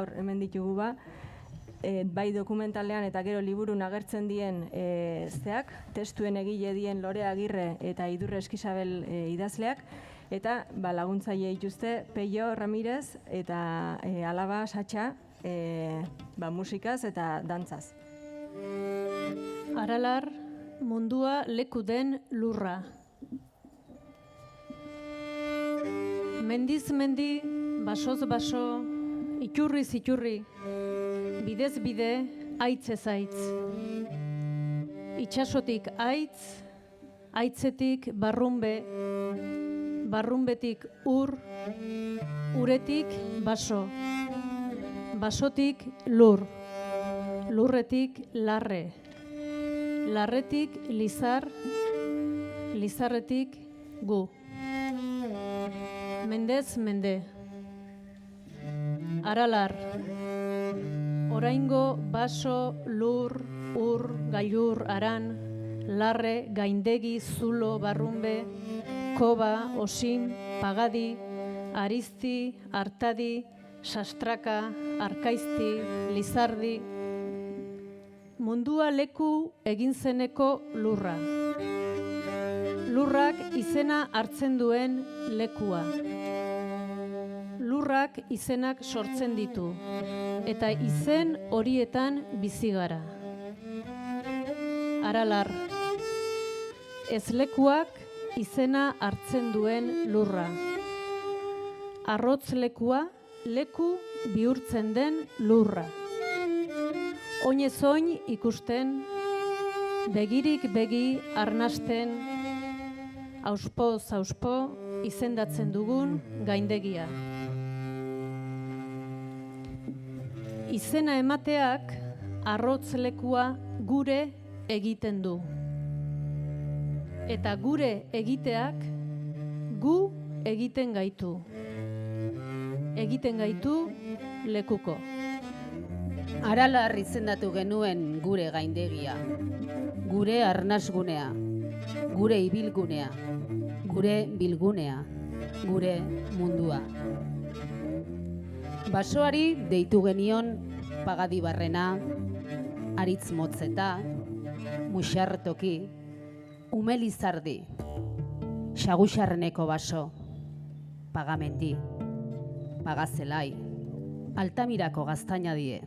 gaur hemen ditugu bai dokumentalean eta gero liburun agertzen dien testuen egile dien Lore Agirre eta Idurre Eskizabel idazleak, eta laguntzaile dituzte Peio Ramirez eta alaba Satxa musikaz eta dantzaz. Aralar, mundua leku den lurra. Mendiz mendi, basoz baso, iturriz iturri, bidez bide, aitzez aitz. Itxasotik aitz, aitzetik barrunbe, barrunbetik ur, uretik baso, basotik lur, lurretik larre, larretik lizar, lizarretik gu. Mendez mende. Aralar. Oraingo baso, lur, ur, gailur, aran, larre, gaindegi, zulo, barrunbe, koba, osin, pagadi, arizti, artadi, sastraka, arkaizti, lizardi. Mundua leku egin zeneko lurra. Lurrak izena hartzen duen lekua. Lurrak izenak sortzen ditu, eta izen horietan bizi gara. Aralar. Ez lekuak izena hartzen duen lurra. Arrotz lekua, leku bihurtzen den lurra. Oinez oin ikusten, begirik begi arnasten, auspoz auspo izendatzen dugun gaindegia. Izena emateak arrotz lekua gure egiten du. Eta gure egiteak gu egiten gaitu. Egiten gaitu lekuko. Aralar izendatu genuen gure gaindegia, gure arnasgunea, gure ibilgunea, gure bilgunea, gure mundua. Basoari deitu genion pagadi barrena, aritz motzeta, muxartoki, umelizardi, xagusarreneko baso, pagamendi, pagazelai, altamirako gaztainadie.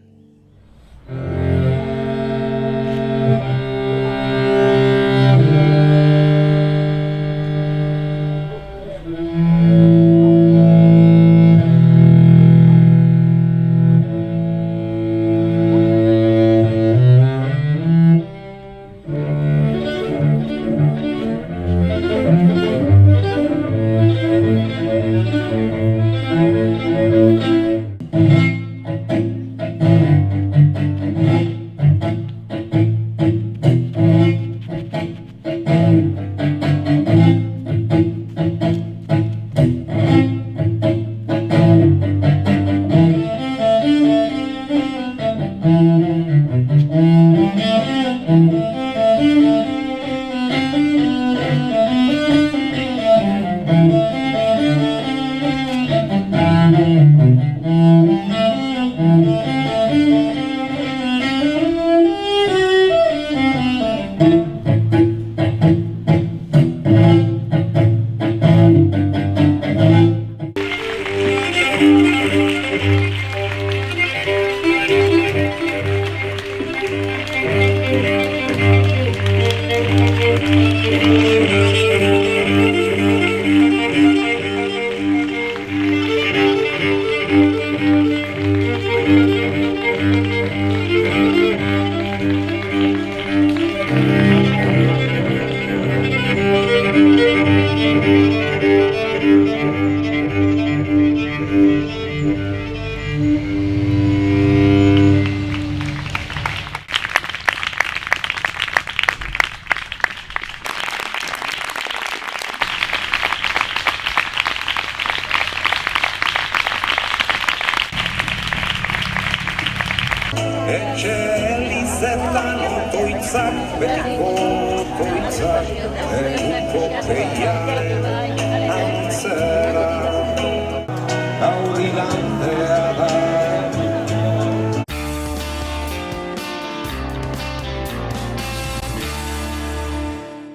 Etxe elizetan otoitzak, betiko otoitzak, eguko peiaren